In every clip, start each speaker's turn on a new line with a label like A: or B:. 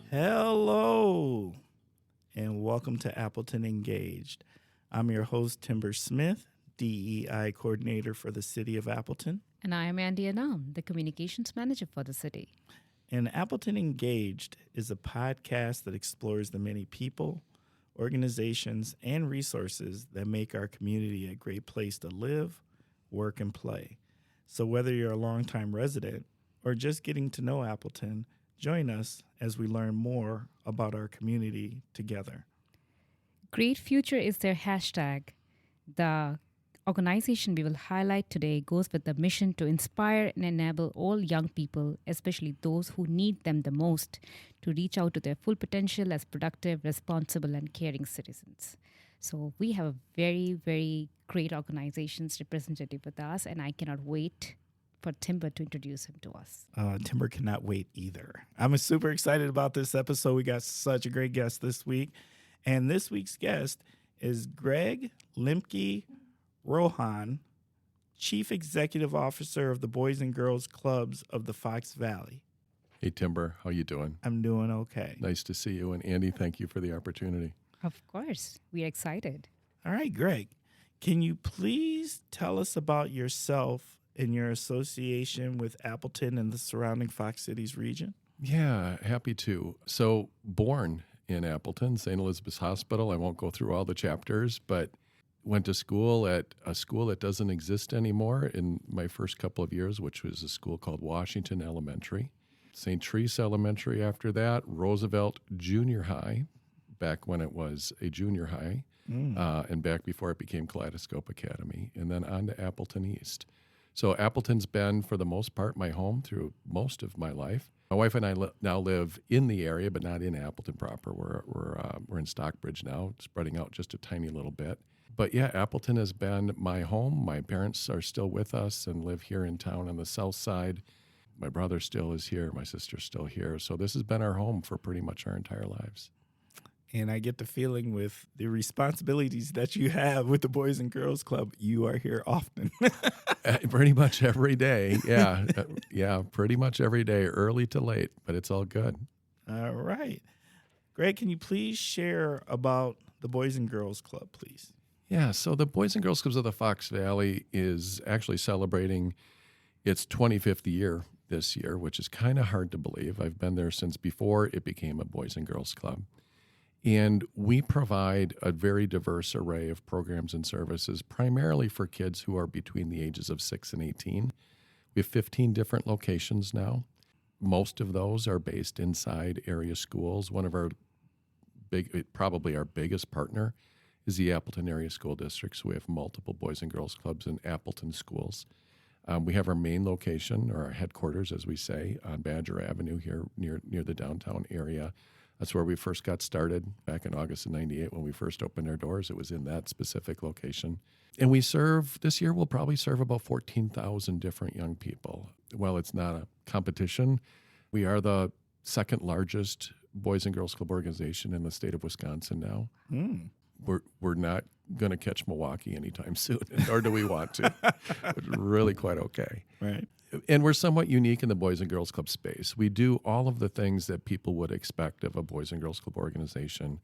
A: Hello, and welcome to Appleton Engaged. I'm your host, Timber Smith, DEI Coordinator for the City of Appleton.
B: And I am Andy Anam, the Communications Manager for the city.
A: And Appleton Engaged is a podcast that explores the many people, organizations, and resources that make our community a great place to live, work, and play. So whether you're a longtime resident or just getting to know Appleton, join us as we learn more about our community together.
B: Great Future is their hashtag. The organization we will highlight today goes with the mission to inspire and enable all young people, especially those who need them the most, to reach out to their full potential as productive, responsible, and caring citizens. So we have a very, very great organization's representative with us, and I cannot wait for Timber to introduce him to us.
A: Timber cannot wait either. I'm super excited about this episode. We got such a great guest this week. And this week's guest is Greg Lemke-Rochon, Chief Executive Officer of the Boys and Girls Clubs of the Fox Valley.
C: Hey, Timber, how you doing?
A: I'm doing okay.
C: Nice to see you. And Andy, thank you for the opportunity.
B: Of course. We're excited.
A: All right, Greg, can you please tell us about yourself and your association with Appleton and the surrounding Fox Cities region?
C: Yeah, happy to. So, born in Appleton, St. Elizabeth's Hospital. I won't go through all the chapters, but went to school at a school that doesn't exist anymore in my first couple of years, which was a school called Washington Elementary. St. Therese Elementary after that, Roosevelt Junior High, back when it was a junior high, and back before it became Kaleidoscope Academy, and then on to Appleton East. So Appleton's been, for the most part, my home through most of my life. My wife and I now live in the area, but not in Appleton proper. We're in Stockbridge now, spreading out just a tiny little bit. But yeah, Appleton has been my home. My parents are still with us and live here in town on the south side. My brother still is here. My sister's still here. So this has been our home for pretty much our entire lives.
A: And I get the feeling with the responsibilities that you have with the Boys and Girls Club, you are here often.
C: Pretty much every day. Yeah. Yeah, pretty much every day, early to late, but it's all good.
A: All right. Greg, can you please share about the Boys and Girls Club, please?
C: Yeah, so the Boys and Girls Clubs of the Fox Valley is actually celebrating its 25th year this year, which is kind of hard to believe. I've been there since before it became a Boys and Girls Club. And we provide a very diverse array of programs and services, primarily for kids who are between the ages of 6 and 18. We have 15 different locations now. Most of those are based inside area schools. One of our probably our biggest partner is the Appleton Area School District. So we have multiple Boys and Girls Clubs in Appleton schools. We have our main location, or our headquarters, as we say, on Badger Avenue here near the downtown area. That's where we first got started back in August of 98 when we first opened our doors. It was in that specific location. And this year we'll probably serve about 14,000 different young people. Well, it's not a competition. We are the second largest Boys and Girls Club organization in the state of Wisconsin now. We're not going to catch Milwaukee anytime soon, nor do we want to. It's really quite okay.
A: Right.
C: And we're somewhat unique in the Boys and Girls Club space. We do all of the things that people would expect of a Boys and Girls Club organization,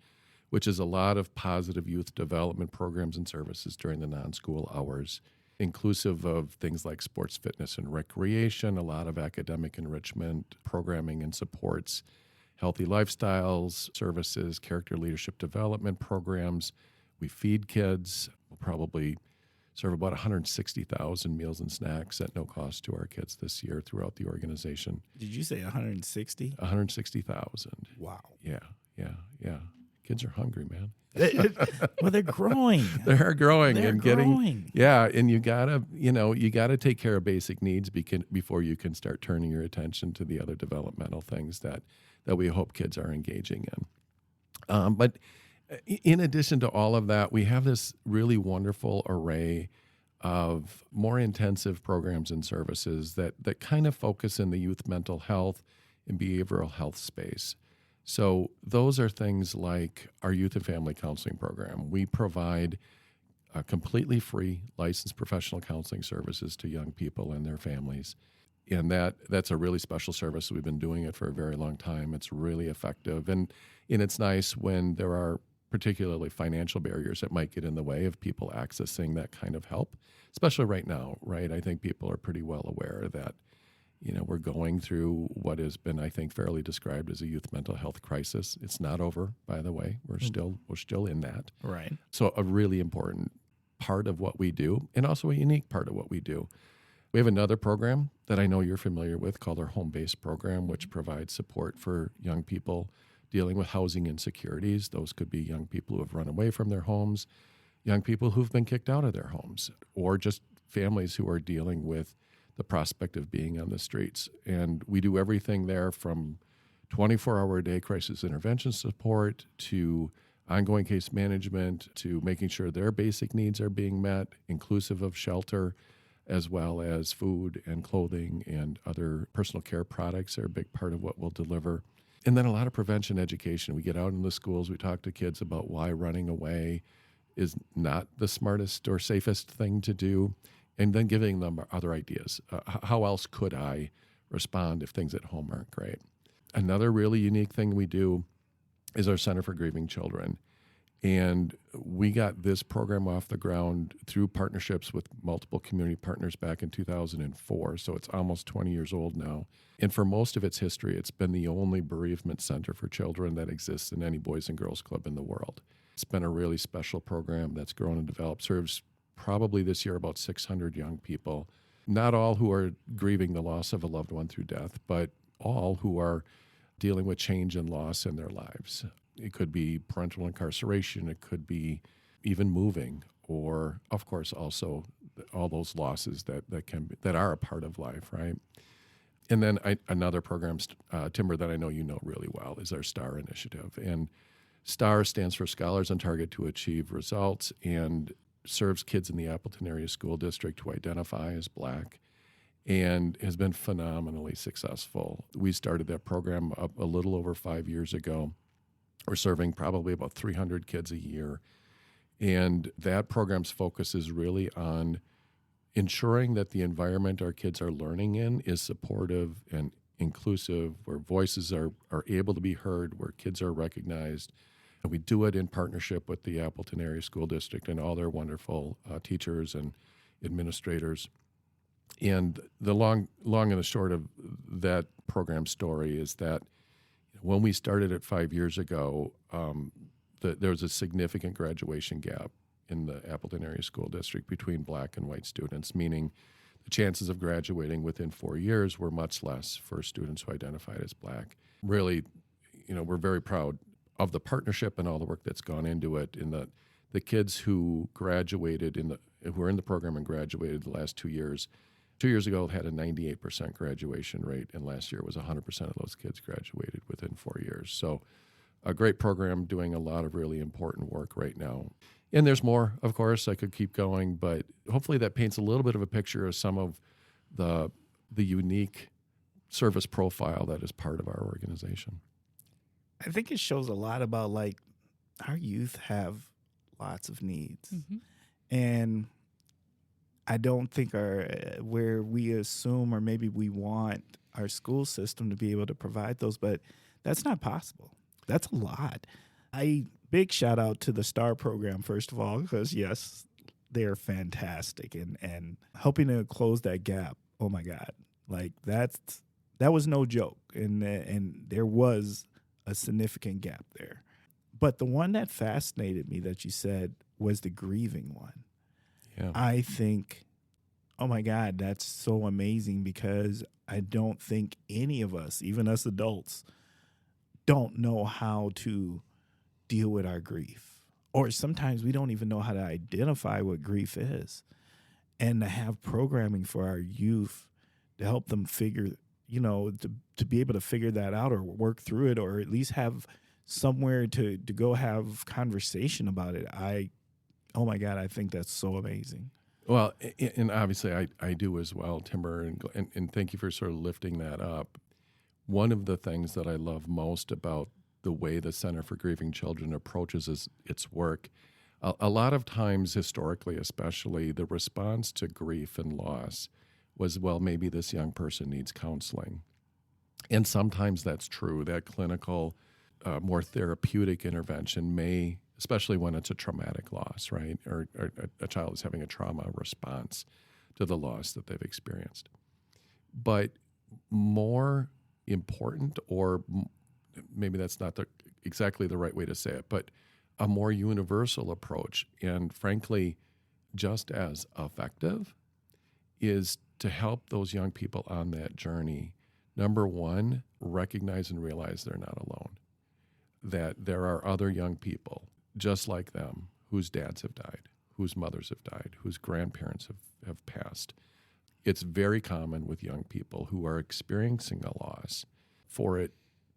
C: which is a lot of positive youth development programs and services during the non-school hours, inclusive of things like sports, fitness, and recreation, a lot of academic enrichment, programming and supports, healthy lifestyles, services, character leadership development programs. We feed kids. We'll probably serve about 160,000 meals and snacks at no cost to our kids this year throughout the organization.
A: Did you say 160?
C: 160,000.
A: Wow.
C: Yeah. Kids are hungry, man.
A: Well, they're growing.
C: They're growing
A: They're
C: and
A: growing.
C: and you gotta take care of basic needs before you can start turning your attention to the other developmental things that we hope kids are engaging in. But in addition to all of that, we have this really wonderful array of more intensive programs and services that kind of focus in the youth mental health and behavioral health space. So those are things like our youth and family counseling program. We provide completely free licensed professional counseling services to young people and their families. And that's a really special service. We've been doing it for a very long time. It's really effective. And it's nice when there are particularly financial barriers that might get in the way of people accessing that kind of help, especially right now, right? I think people are pretty well aware that, we're going through what has been, I think, fairly described as a youth mental health crisis. It's not over, by the way. We're still in that.
A: Right.
C: So a really important part of what we do, and also a unique part of what we do. We have another program that I know you're familiar with called our home-based program, which provides support for young people dealing with housing insecurities. Those could be young people who have run away from their homes, young people who've been kicked out of their homes, or just families who are dealing with the prospect of being on the streets. And we do everything there from 24-hour-a-day crisis intervention support to ongoing case management to making sure their basic needs are being met, inclusive of shelter, as well as food and clothing and other personal care products are a big part of what we'll deliver. And then a lot of prevention education. We get out in the schools, we talk to kids about why running away is not the smartest or safest thing to do, and then giving them other ideas. How else could I respond if things at home aren't great? Another really unique thing we do is our Center for Grieving Children. And we got this program off the ground through partnerships with multiple community partners back in 2004. So it's almost 20 years old now. And for most of its history, it's been the only bereavement center for children that exists in any Boys and Girls Club in the world. It's been a really special program that's grown and developed, serves probably this year about 600 young people, not all who are grieving the loss of a loved one through death, but all who are dealing with change and loss in their lives. It could be parental incarceration. It could be even moving, or, of course, also all those losses that are a part of life, right? And then another program, Timber, that I know you know really well is our STAR initiative. And STAR stands for Scholars on Target to Achieve Results and serves kids in the Appleton area school district who identify as Black and has been phenomenally successful. We started that program up a little over 5 years ago. We're serving probably about 300 kids a year. And that program's focus is really on ensuring that the environment our kids are learning in is supportive and inclusive, where voices are able to be heard, where kids are recognized. And we do it in partnership with the Appleton Area School District and all their wonderful teachers and administrators. And the long and the short of that program story is that when we started it 5 years ago, there was a significant graduation gap in the Appleton Area School District between Black and white students, meaning the chances of graduating within 4 years were much less for students who identified as Black. Really, we're very proud of the partnership and all the work that's gone into it. In the kids who graduated who were in the program and graduated the last 2 years. 2 years ago, had a 98% graduation rate, and last year was 100% of those kids graduated within 4 years. So a great program doing a lot of really important work right now. And there's more, of course. I could keep going, but hopefully that paints a little bit of a picture of some of the unique service profile that is part of our organization.
A: I think it shows a lot about, like, our youth have lots of needs.
B: Mm-hmm.
A: And I don't think where we assume or maybe we want our school system to be able to provide those, but that's not possible. That's a lot. Big shout out to the STAR program, first of all, because yes, they're fantastic and helping to close that gap. Oh my God. Like that was no joke. And there was a significant gap there. But the one that fascinated me that you said was the grieving one.
C: Yeah.
A: I think, oh my God, that's so amazing because I don't think any of us, even us adults, don't know how to deal with our grief. Or sometimes we don't even know how to identify what grief is. And to have programming for our youth to help them figure, to be able to figure that out or work through it or at least have somewhere to go have conversation about it. Oh my God, I think that's so amazing.
C: Well, and obviously I do as well, Timber, and thank you for sort of lifting that up. One of the things that I love most about the way the Center for Grieving Children approaches its work, A lot of times, historically especially, the response to grief and loss was, well, maybe this young person needs counseling. And sometimes that's true. That clinical, more therapeutic intervention may, especially when it's a traumatic loss, right? Or a child is having a trauma response to the loss that they've experienced. But more important, or maybe that's not exactly the right way to say it, but a more universal approach, and frankly, just as effective, is to help those young people on that journey. Number one, recognize and realize they're not alone, that there are other young people just like them whose dads have died, whose mothers have died, whose grandparents have passed. It's very common with young people who are experiencing a loss for it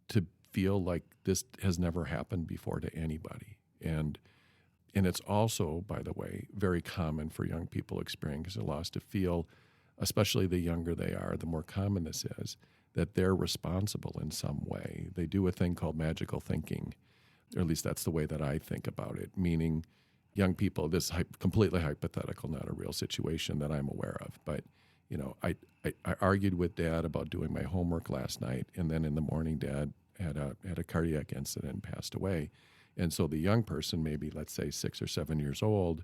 C: to feel like this has never happened before to anybody. And it's also, by the way, very common for young people experiencing a loss to feel, especially the younger they are, the more common this is, that they're responsible in some way. They do a thing called magical thinking, or at least that's the way that I think about it, meaning young people, this completely hypothetical, not a real situation that I'm aware of, but I argued with Dad about doing my homework last night, and then in the morning Dad had a cardiac incident and passed away. And so the young person, maybe let's say 6 or 7 years old,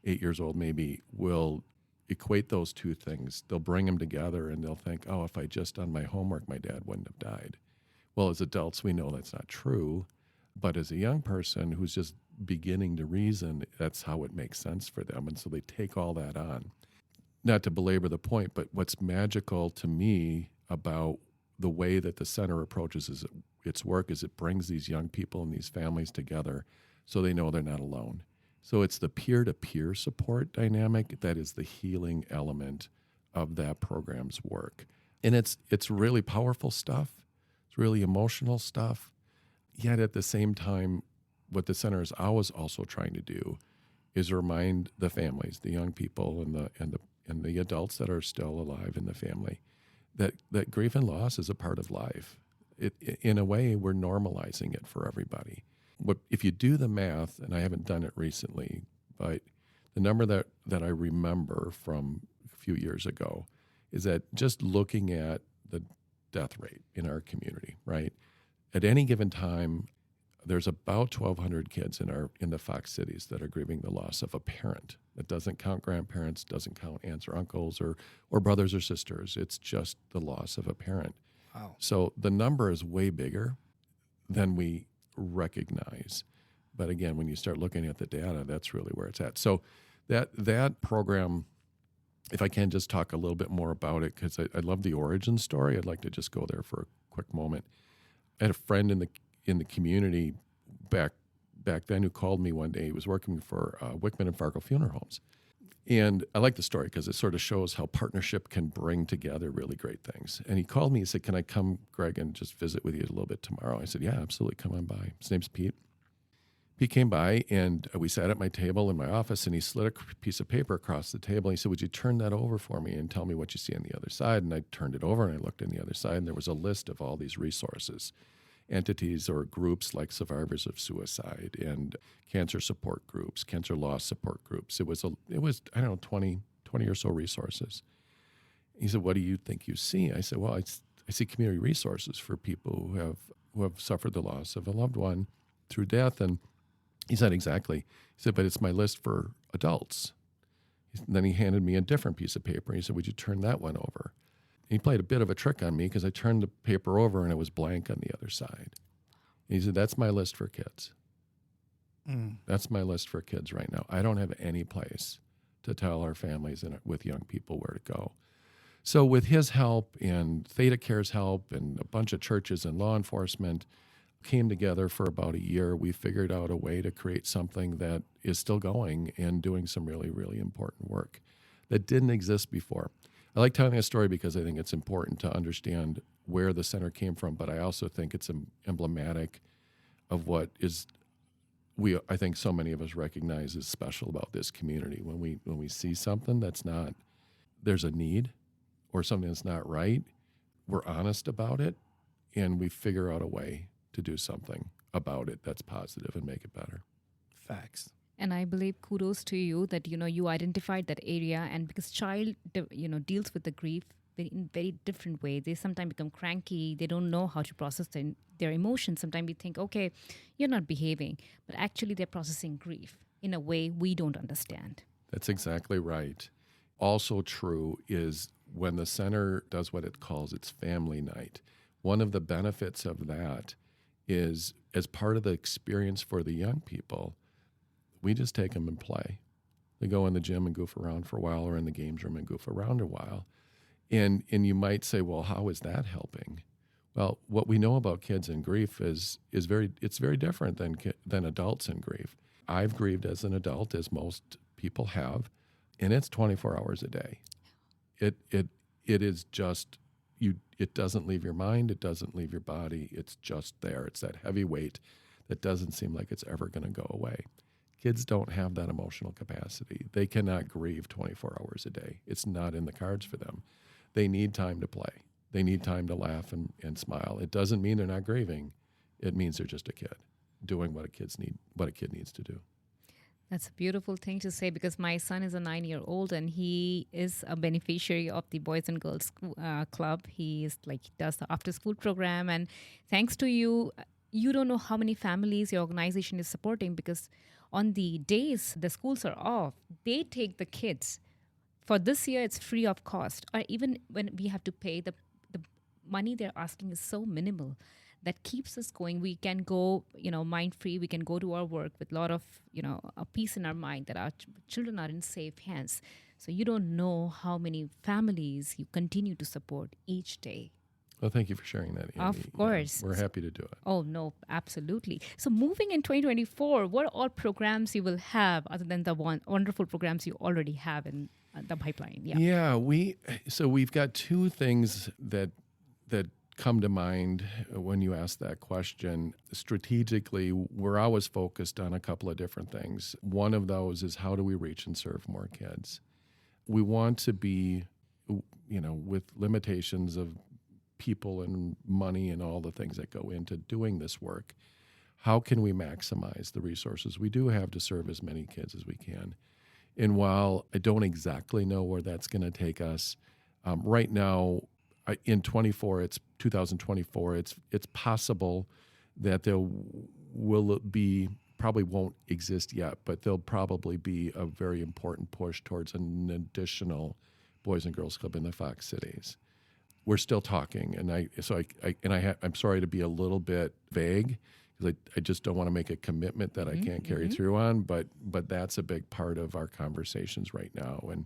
C: 8 years old maybe, will equate those two things. They'll bring them together and they'll think, oh, if I just done my homework, my dad wouldn't have died. Well, as adults, we know that's not true. But as a young person who's just beginning to reason, that's how it makes sense for them. And so they take all that on. Not to belabor the point, but what's magical to me about the way that the center approaches its work is it brings these young people and these families together so they know they're not alone. So it's the peer-to-peer support dynamic that is the healing element of that program's work. And it's really powerful stuff. It's really emotional stuff. Yet at the same time, what the center is always also trying to do is remind the families, the young people and the adults that are still alive in the family, that grief and loss is a part of life. In a way, we're normalizing it for everybody. If you do the math, and I haven't done it recently, but the number that I remember from a few years ago is that just looking at the death rate in our community, right? At any given time, there's about 1,200 kids in the Fox cities that are grieving the loss of a parent. That doesn't count grandparents, doesn't count aunts or uncles or brothers or sisters. It's just the loss of a parent.
A: Wow.
C: So the number is way bigger than we recognize. But again, when you start looking at the data, that's really where it's at. So that program, if I can just talk a little bit more about it, because I love the origin story. I'd like to just go there for a quick moment. I had a friend in the community back then who called me one day. He was working for Wickman and Fargo Funeral Homes. And I like the story because it sort of shows how partnership can bring together really great things. And he called me and said, can I come, Greg, and just visit with you a little bit tomorrow? I said, yeah, absolutely. Come on by. His name's Pete. Pete came by, and we sat at my table in my office, and he slid a piece of paper across the table. And he said, would you turn that over for me and tell me what you see on the other side? And I turned it over, and I looked on the other side, and there was a list of all these resources, entities or groups like survivors of suicide and cancer support groups, cancer loss support groups. It was I don't know, 20 or so resources. He said, what do you think you see? I said, well, I see community resources for people who have suffered the loss of a loved one through death. And he said, exactly. He said, but it's my list for adults. And then he handed me a different piece of paper. He said, would you turn that one over? He played a bit of a trick on me because I turned the paper over and it was blank on the other side. And he said, that's my list for kids. That's my list for kids right now. I don't have any place to tell our families with young people where to go. So with his help and Theta Care's help and a bunch of churches and law enforcement came together for about a year, we figured out a way to create something that is still going and doing some really, really important work that didn't exist before. I like telling a story because I think it's important to understand where the center came from, but I also think it's emblematic of what I think so many of us recognize is special about this community. When we see something there's a need or something that's not right, we're honest about it, and we figure out a way to do something about it that's positive and make it better.
A: Facts.
B: And I believe kudos to you that you identified that area, and because child deals with the grief in very different way. They sometimes become cranky. They don't know how to process their emotions. Sometimes we think, okay, you're not behaving, but actually they're processing grief in a way we don't understand.
C: That's exactly right. Also true is when the center does what it calls its family night, one of the benefits of that is, as part of the experience for the young people, we just take them and play. They go in the gym and goof around for a while, or in the games room and goof around a while. And you might say, well, how is that helping? Well, what we know about kids in grief is very different than adults in grief. I've grieved as an adult, as most people have, and it's 24 hours a day. It is just you. It doesn't leave your mind. It doesn't leave your body. It's just there. It's that heavy weight that doesn't seem like it's ever going to go away. Kids don't have that emotional capacity. They cannot grieve 24 hours a day. It's not in the cards for them. They need time to play. They need time to laugh and smile. It doesn't mean they're not grieving. It means they're just a kid doing what a kid needs to do.
B: That's a beautiful thing to say, because my son is a 9-year-old and he is a beneficiary of the Boys and Girls Club. He does the after school program, and thanks to you, you don't know how many families your organization is supporting, because on the days the schools are off, they take the kids. For this year, it's free of cost. Or even when we have to pay, the money they're asking is so minimal that keeps us going. We can go, mind-free. We can go to our work with a lot of, a peace in our mind that our children are in safe hands. So you don't know how many families you continue to support each day.
C: Well, thank you for sharing that, Andy.
B: Of course.
C: Yeah, we're happy to do it.
B: Oh, no, absolutely. So moving in 2024, what are all programs you will have other than the wonderful programs you already have in the pipeline?
C: Yeah, we've got two things that come to mind when you ask that question. Strategically, we're always focused on a couple of different things. One of those is, how do we reach and serve more kids? We want to be, with limitations of people and money and all the things that go into doing this work, how can we maximize the resources we do have to serve as many kids as we can? And while I don't exactly know where that's going to take us, right now in 2024, it's possible that there will be, probably won't exist yet, but there'll probably be a very important push towards an additional Boys and Girls Club in the Fox cities. We're still talking, and I'm sorry to be a little bit vague, because I just don't want to make a commitment that I can't carry through on, but that's a big part of our conversations right now, and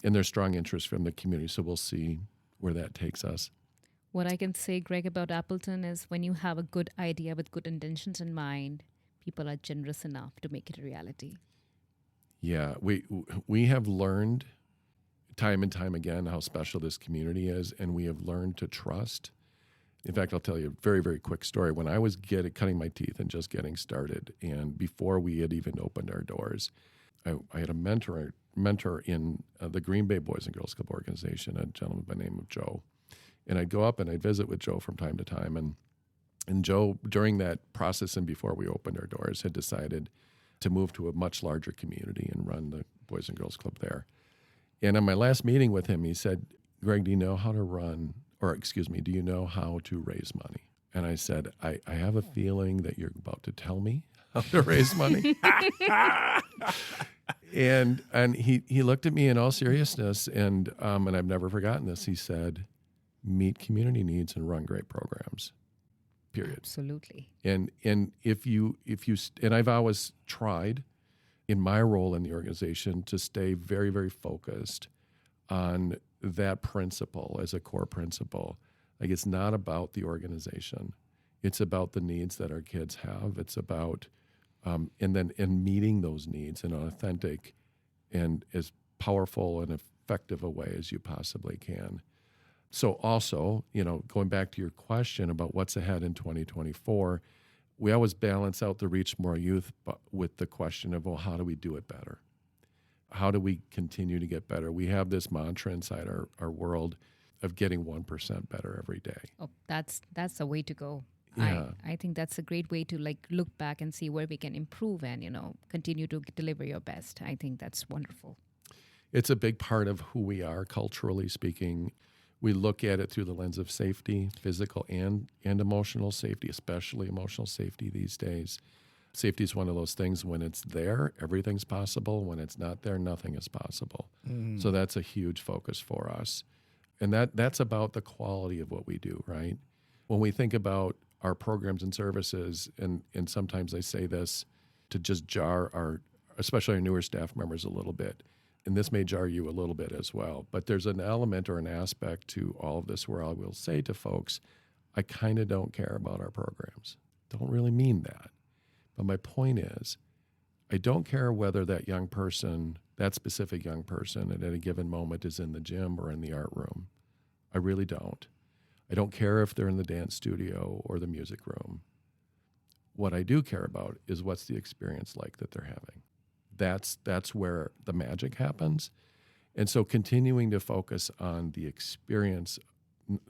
C: there's strong interest from the community, so we'll see where that takes us.
B: What I can say, Greg, about Appleton is, when you have a good idea with good intentions in mind, people are generous enough to make it a reality. Yeah,
C: we have learned time and time again how special this community is, and we have learned to trust. In fact, I'll tell you a very, very quick story. When I was cutting my teeth and just getting started, and before we had even opened our doors, I had a mentor in the Green Bay Boys and Girls Club organization, a gentleman by the name of Joe. And I'd go up and I'd visit with Joe from time to time. And Joe, during that process and before we opened our doors, had decided to move to a much larger community and run the Boys and Girls Club there. And on my last meeting with him, he said, "Greg, do you know how to raise money?" And I said, I have a feeling that you're about to tell me how to raise money. And he looked at me in all seriousness, and I've never forgotten this. He said, "Meet community needs and run great programs. Period."
B: Absolutely.
C: And if you and I've always tried in my role in the organization to stay very, very focused on that principle as a core principle. Like, it's not about the organization. It's about the needs that our kids have. It's about and meeting those needs in an authentic and as powerful and effective a way as you possibly can. So also, going back to your question about what's ahead in 2024, we always balance out the reach more youth with the question of, well, how do we do it better? How do we continue to get better? We have this mantra inside our world of getting 1% better every day.
B: Oh, that's the way to go. I think that's a great way to like look back and see where we can improve and, continue to deliver your best. I think that's wonderful.
C: It's a big part of who we are culturally speaking. We look at it through the lens of safety, physical and emotional safety, especially emotional safety these days. Safety is one of those things, when it's there, everything's possible. When it's not there, nothing is possible. So that's a huge focus for us. And that's about the quality of what we do, right? When we think about our programs and services, and sometimes I say this to just jar especially our newer staff members a little bit, and this may jar you a little bit as well, but there's an element or an aspect to all of this where I will say to folks, I kind of don't care about our programs. Don't really mean that. But my point is, I don't care whether that young person, that specific young person at any given moment is in the gym or in the art room. I really don't. I don't care if they're in the dance studio or the music room. What I do care about is what's the experience like that they're having. That's where the magic happens. And so continuing to focus on the experience.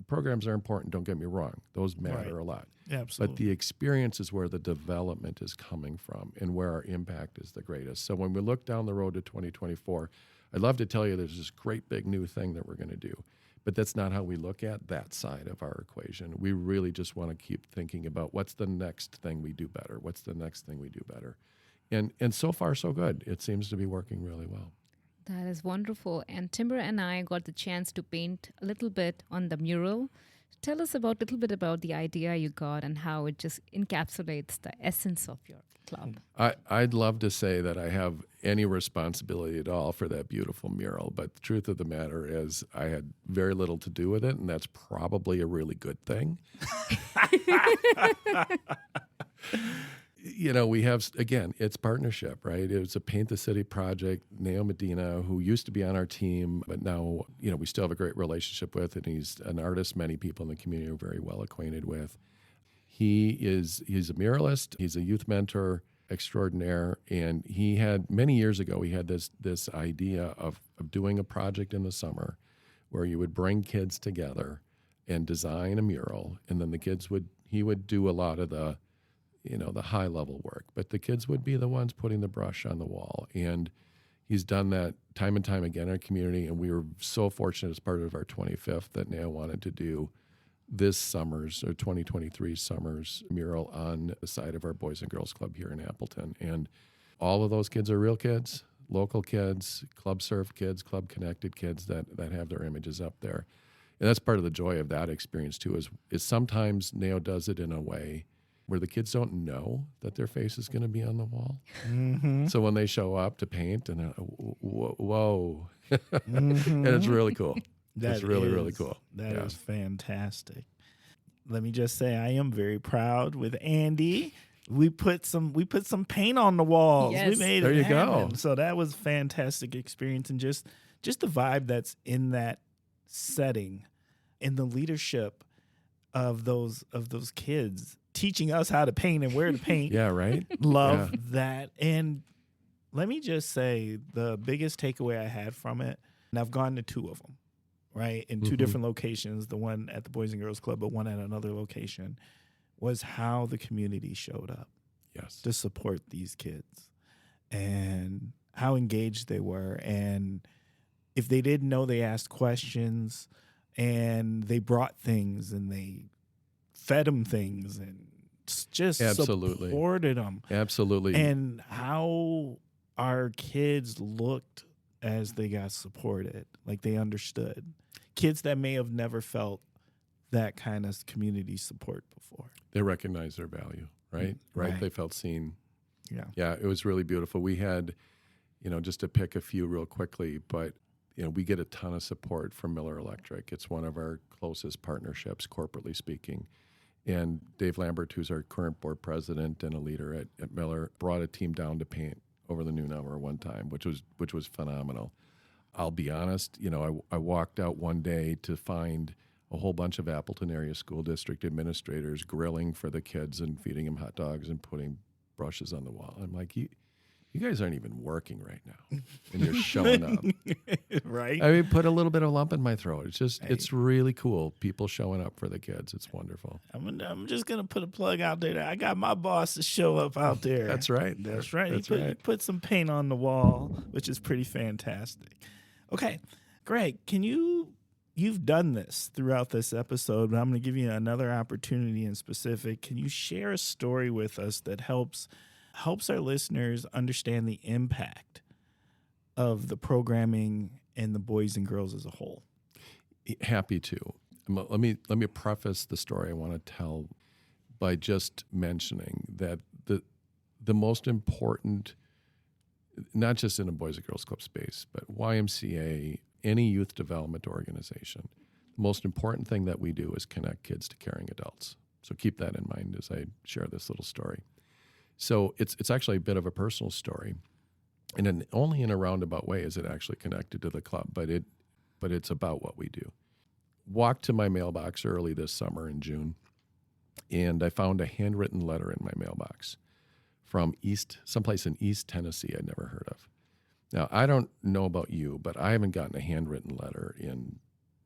C: Programs are important, don't get me wrong. Those matter a lot.
A: Absolutely.
C: But the experience is where the development is coming from and where our impact is the greatest. So when we look down the road to 2024, I'd love to tell you there's this great big new thing that we're going to do. But that's not how we look at that side of our equation. We really just want to keep thinking about what's the next thing we do better? What's the next thing we do better? And so far, so good. It seems to be working really well.
B: That is wonderful. And Timber and I got the chance to paint a little bit on the mural. Tell us a little bit about the idea you got and how it just encapsulates the essence of your club.
C: I'd love to say that I have any responsibility at all for that beautiful mural, but the truth of the matter is I had very little to do with it, and that's probably a really good thing. We have, again, it's partnership, right? It was a Paint the City project. Neo Medina, who used to be on our team, but now, we still have a great relationship with, and he's an artist many people in the community are very well acquainted with. He's a muralist. He's a youth mentor extraordinaire, and he had, many years ago, he had this idea of doing a project in the summer where you would bring kids together and design a mural, and then he would do a lot of the high level work, but the kids would be the ones putting the brush on the wall. And he's done that time and time again in our community. And we were so fortunate as part of our 25th that Neo wanted to do this summer's, or 2023 summer's mural on the side of our Boys and Girls Club here in Appleton. And all of those kids are real kids, local kids, club served kids, club connected kids that have their images up there. And that's part of the joy of that experience too, is sometimes Neo does it in a way where the kids don't know that their face is going to be on the wall. Mm-hmm. So when they show up to paint, and they're, whoa. And it's really cool. It's really cool.
A: That is fantastic. Let me just say, I am very proud with Andy. We put some paint on the walls.
B: Yes.
A: We made
C: there
A: it
C: you
A: happen.
C: go.
A: So that was a fantastic experience, and just the vibe that's in that setting, and the leadership of those kids teaching us how to paint and where to paint.
C: Yeah, right?
A: Love that. And let me just say, the biggest takeaway I had from it, and I've gone to two of them, right, in two different locations, the one at the Boys and Girls Club, but one at another location, was how the community showed up to support these kids and how engaged they were. And if they didn't know, they asked questions, and they brought things, and they fed them things, and just supported them.
C: Absolutely.
A: And how our kids looked as they got supported, like they understood. Kids that may have never felt that kind of community support before.
C: They recognize their value, right? Right. They felt seen. Yeah, it was really beautiful. We had, just to pick a few real quickly, but we get a ton of support from Miller Electric. It's one of our closest partnerships, corporately speaking. And Dave Lambert, who's our current board president and a leader at Miller, brought a team down to paint over the noon hour one time, which was phenomenal. I'll be honest, I walked out one day to find a whole bunch of Appleton area school district administrators grilling for the kids and feeding them hot dogs and putting brushes on the wall. I'm like, you guys aren't even working right now, and you're showing up.
A: Right?
C: I mean, put a little bit of lump in my throat. It's just,
A: Hey.
C: it's really cool. People showing up for the kids. It's wonderful.
A: I'm just gonna put a plug out there. I got my boss to show up out there.
C: That's right.
A: That's right.
C: That's
A: He
C: right.
A: put some paint on the wall, which is pretty fantastic. Okay, Greg, you've done this throughout this episode, but I'm going to give you another opportunity in specific. Can you share a story with us that helps our listeners understand the impact of the programming and the boys and girls as a whole?
C: Happy to. Let me preface the story I want to tell by just mentioning that the most important, not just in a Boys and Girls Club space, but YMCA, any youth development organization, the most important thing that we do is connect kids to caring adults. So keep that in mind as I share this little story. So it's actually a bit of a personal story, and only in a roundabout way is it actually connected to the club, but it's about what we do. Walked to my mailbox early this summer in June, and I found a handwritten letter in my mailbox from someplace in East Tennessee I'd never heard of. Now, I don't know about you, but I haven't gotten a handwritten letter in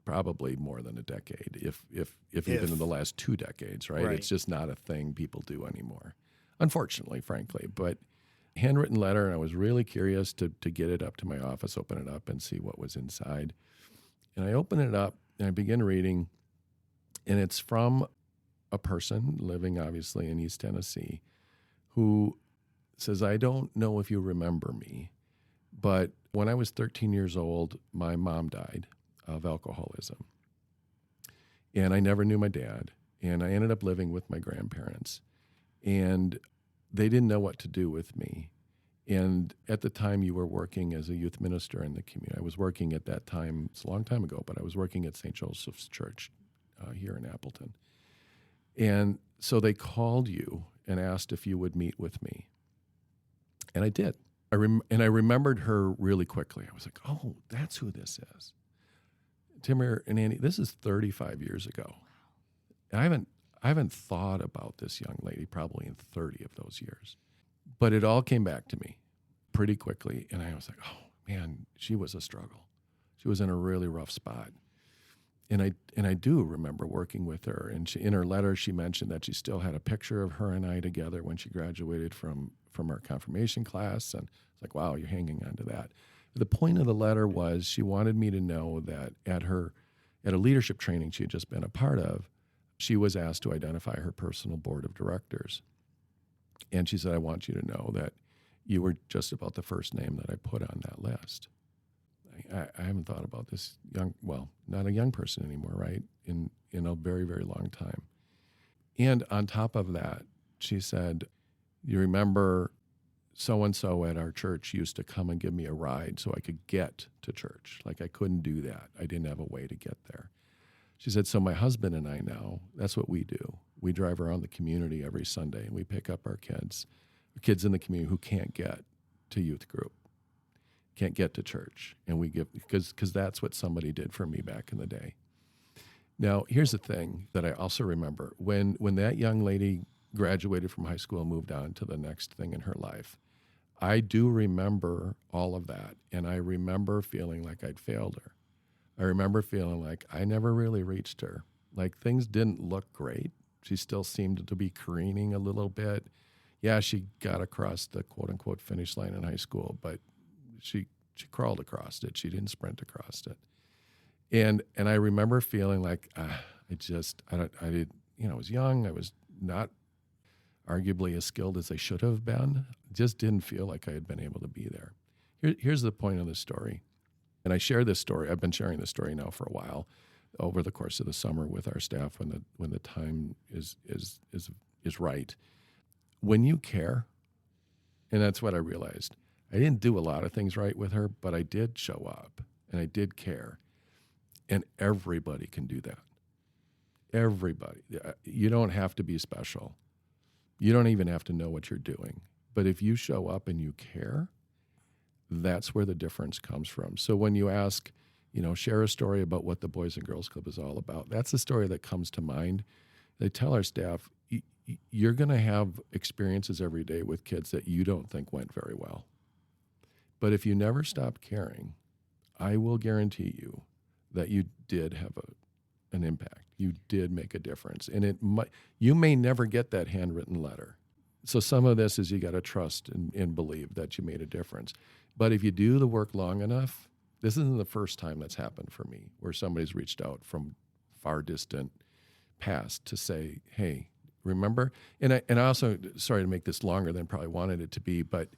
C: probably more than a decade, if even in the last 2 decades, right? It's just not a thing people do anymore, unfortunately, frankly. But handwritten letter, and I was really curious to get it up to my office, open it up, and see what was inside. And I open it up, and I begin reading, and it's from a person living, obviously, in East Tennessee who says, I don't know if you remember me, but when I was 13 years old, my mom died of alcoholism. And I never knew my dad. And I ended up living with my grandparents. And they didn't know what to do with me. And at the time you were working as a youth minister in the community. I was working at that time, it's a long time ago, but I was working at St. Joseph's Church here in Appleton. And so they called you and asked if you would meet with me. And I did. I remembered her really quickly. I was like, oh, that's who this is. Timur and Andy, this is 35 years ago. And I haven't thought about this young lady probably in 30 of those years. But it all came back to me pretty quickly. And I was like, oh, man, she was a struggle. She was in a really rough spot. And I do remember working with her. And in her letter, she mentioned that she still had a picture of her and I together when she graduated from our confirmation class. And it's like, wow, you're hanging on to that. The point of the letter was she wanted me to know that at a leadership training she had just been a part of, she was asked to identify her personal board of directors. And she said, I want you to know that you were just about the first name that I put on that list. I haven't thought about this not a young person anymore, right? In a very, very long time. And on top of that, she said, you remember so-and-so at our church used to come and give me a ride so I could get to church. Like I couldn't do that. I didn't have a way to get there. She said, so my husband and I now, that's what we do. We drive around the community every Sunday and we pick up our kids in the community who can't get to youth group, can't get to church. And we give, because that's what somebody did for me back in the day. Now, here's the thing that I also remember. When that young lady graduated from high school and moved on to the next thing in her life, I do remember all of that. And I remember feeling like I'd failed her. I remember feeling like I never really reached her. Like things didn't look great. She still seemed to be careening a little bit. Yeah, she got across the quote-unquote finish line in high school, but she crawled across it. She didn't sprint across it. And I remember feeling like I was young. I was not arguably as skilled as I should have been. Just didn't feel like I had been able to be there. Here's the point of the story. And I share this story. I've been sharing this story now for a while over the course of the summer with our staff when the time is right. When you care, and that's what I realized. I didn't do a lot of things right with her, but I did show up and I did care. And everybody can do that. Everybody. You don't have to be special. You don't even have to know what you're doing. But if you show up and you care, that's where the difference comes from. So when you ask, share a story about what the Boys and Girls Club is all about, that's the story that comes to mind. They tell our staff, you're going to have experiences every day with kids that you don't think went very well. But if you never stopped caring, I will guarantee you that you did have an impact. You did make a difference. And you may never get that handwritten letter. So some of this is you got to trust and believe that you made a difference. But if you do the work long enough, this isn't the first time that's happened for me, where somebody's reached out from far distant past to say, hey, remember? And I also, sorry to make this longer than probably wanted it to be, but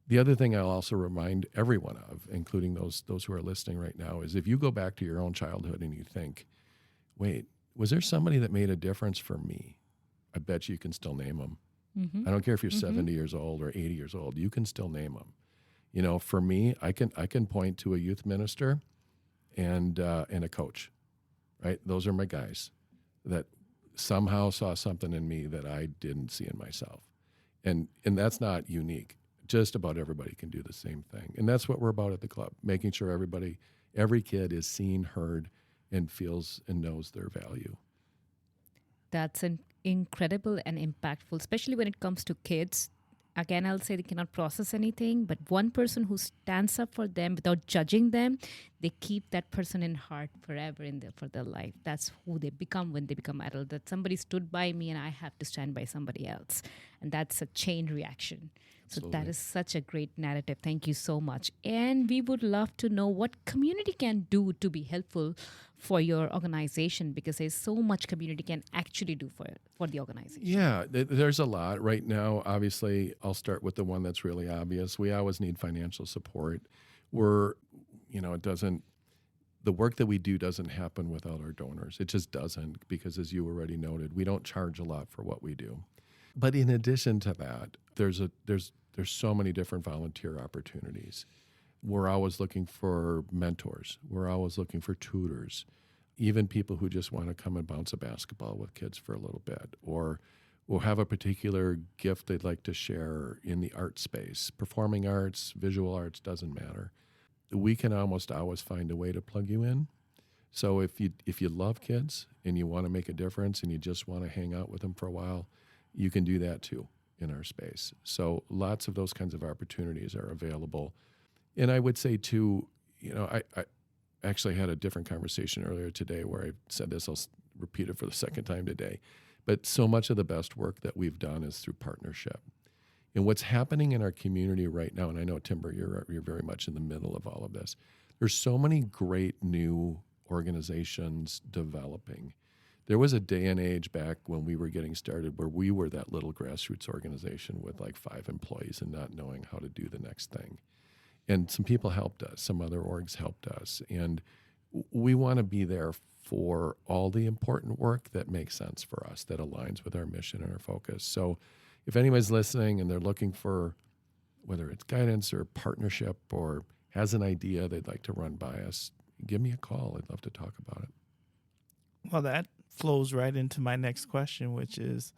C: the other thing I'll also remind everyone of, including those who are listening right now, is if you go back to your own childhood and you think, wait, was there somebody that made a difference for me? I bet you can still name them.
B: Mm-hmm.
C: I don't care if you're 70 years old or 80 years old, you can still name them. You know, for me, I can point to a youth minister and a coach, right? Those are my guys that somehow saw something in me that I didn't see in myself. And that's not unique. Just about everybody can do the same thing. And that's what we're about at the club, making sure every kid is seen, heard, and feels and knows their value.
B: That's incredible and impactful, especially when it comes to kids. Again, I'll say they cannot process anything, but one person who stands up for them without judging them, they keep that person in heart forever for their life. That's who they become when they become adult. That somebody stood by me and I have to stand by somebody else. And that's a chain reaction. So
C: Absolutely.
B: that is such a great narrative. Thank you so much. And we would love to know what community can do to be helpful for your organization, because there's so much community can actually do for the organization.
C: Yeah, there's a lot. Right now, obviously, I'll start with the one that's really obvious. We always need financial support. The work that we do doesn't happen without our donors. It just doesn't, because as you already noted, we don't charge a lot for what we do. But in addition to that, there's so many different volunteer opportunities. We're always looking for mentors. We're always looking for tutors, even people who just want to come and bounce a basketball with kids for a little bit, or will have a particular gift they'd like to share in the art space. Performing arts, visual arts, doesn't matter. We can almost always find a way to plug you in. So if you love kids and you want to make a difference and you just want to hang out with them for a while, you can do that too in our space. So lots of those kinds of opportunities are available. And I would say too, I actually had a different conversation earlier today where I said this, I'll repeat it for the second time today. But so much of the best work that we've done is through partnership. And what's happening in our community right now, and I know, Timber, you're very much in the middle of all of this, there's so many great new organizations developing. There was a day and age back when we were getting started where we were that little grassroots organization with like 5 employees and not knowing how to do the next thing. And some people helped us. Some other orgs helped us. And we want to be there for all the important work that makes sense for us, that aligns with our mission and our focus. So if anybody's listening and they're looking for whether it's guidance or partnership or has an idea they'd like to run by us, give me a call. I'd love to talk about it.
A: Well, that flows right into my next question, which is,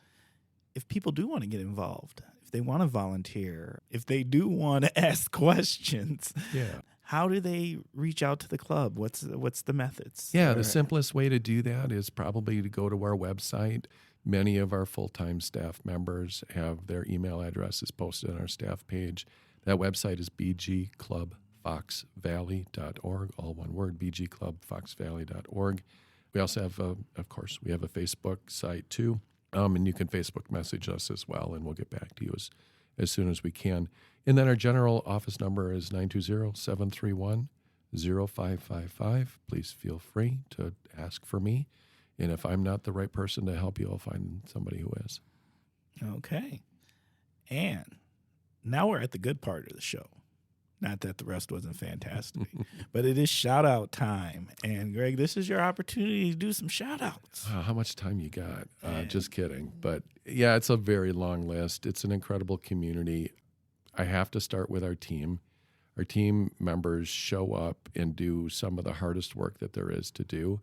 A: if people do want to get involved, if they want to volunteer, if they do want to ask questions, how do they reach out to the club? What's the methods?
C: Yeah, the simplest way to do that is probably to go to our website. Many of our full-time staff members have their email addresses posted on our staff page. That website is bgclubfoxvalley.org, all one word, bgclubfoxvalley.org. We also have, of course, we have a Facebook site too, and you can Facebook message us as well, and we'll get back to you as soon as we can. And then our general office number is 920-731-0555. Please feel free to ask for me, and if I'm not the right person to help you, I'll find somebody who is.
A: Okay. And now we're at the good part of the show. Not that the rest wasn't fantastic, but it is shout out time. And Greg, this is your opportunity to do some shout outs.
C: How much time you got? Just kidding. But yeah, it's a very long list. It's an incredible community. I have to start with our team. Our team members show up and do some of the hardest work that there is to do.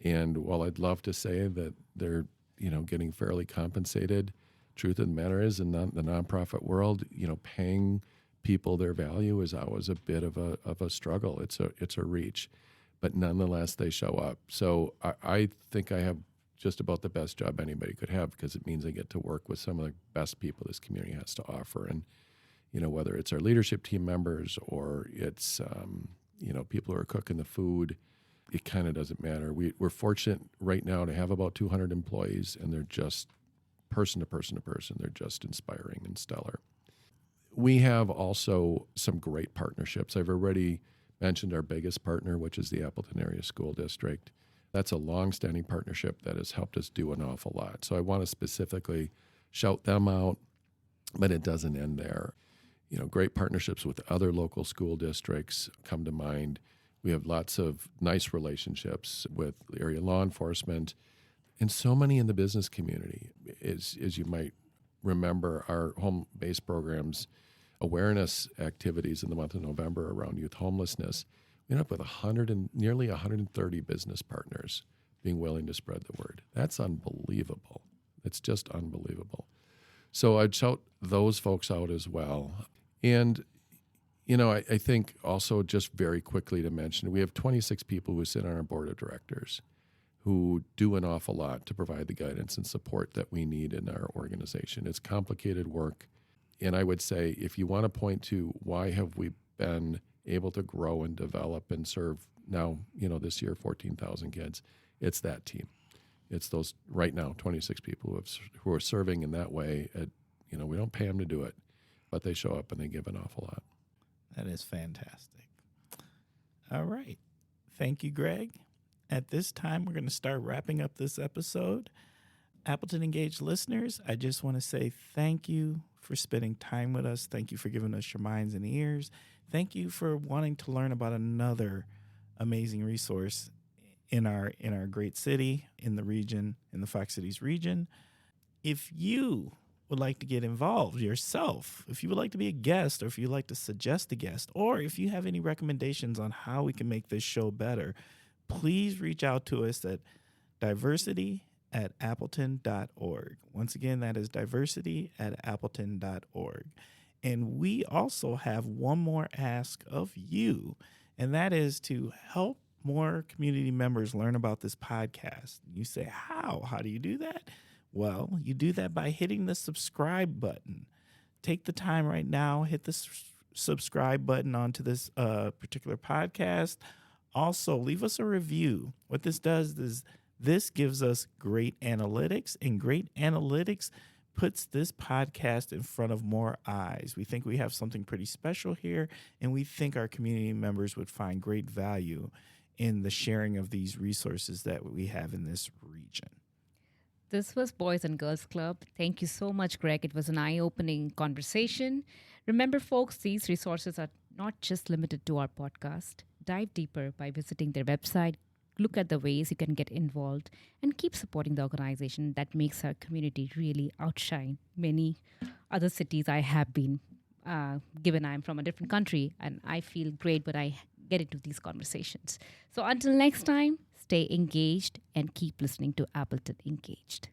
C: And while I'd love to say that they're, getting fairly compensated, truth of the matter is in the nonprofit world, paying people their value is always a bit of a struggle. It's a reach, but nonetheless they show up. So I think I have just about the best job anybody could have, because it means I get to work with some of the best people this community has to offer. And whether it's our leadership team members or it's, people who are cooking the food, it kind of doesn't matter. We're fortunate right now to have about 200 employees, and they're just person to person to person. They're just inspiring and stellar. We have also some great partnerships. I've already mentioned our biggest partner, which is the Appleton Area School District. That's a long-standing partnership that has helped us do an awful lot. So I want to specifically shout them out, but it doesn't end there. Great partnerships with other local school districts come to mind. We have lots of nice relationships with area law enforcement and so many in the business community. As you might remember, our home-based programs, awareness activities in the month of November around youth homelessness, we ended up with nearly 130 business partners being willing to spread the word. That's unbelievable. It's just unbelievable. So I'd shout those folks out as well. And, I think also just very quickly to mention, we have 26 people who sit on our board of directors who do an awful lot to provide the guidance and support that we need in our organization. It's complicated work. And I would say, if you want to point to why have we been able to grow and develop and serve now, this year, 14,000 kids, it's that team. It's those right now 26 people who are serving in that way. We don't pay them to do it, but they show up and they give an awful lot.
A: That is fantastic. All right. Thank you, Greg. At this time, we're going to start wrapping up this episode. Appleton Engaged listeners, I just want to say thank you for spending time with us. Thank you for giving us your minds and ears. Thank you for wanting to learn about another amazing resource in our great city, in the region, in the Fox Cities region. If you would like to get involved yourself, if you would like to be a guest, or if you'd like to suggest a guest, or if you have any recommendations on how we can make this show better, please reach out to us at diversity@appleton.org. Once again, that is diversity@appleton.org. And we also have one more ask of you, and that is to help more community members learn about this podcast. You say, how? How do you do that? Well, you do that by hitting the subscribe button. Take the time right now, hit the subscribe button onto this particular podcast. Also, leave us a review. What this does is this gives us great analytics, and great analytics puts this podcast in front of more eyes. We think we have something pretty special here, and we think our community members would find great value in the sharing of these resources that we have in this region.
B: This was Boys and Girls Club. Thank you so much, Greg. It was an eye-opening conversation. Remember, folks, these resources are not just limited to our podcast. Dive deeper by visiting their website. Look at the ways you can get involved and keep supporting the organization that makes our community really outshine many other cities I have been, given I'm from a different country, and I feel great when I get into these conversations. So until next time, stay engaged and keep listening to Appleton Engaged.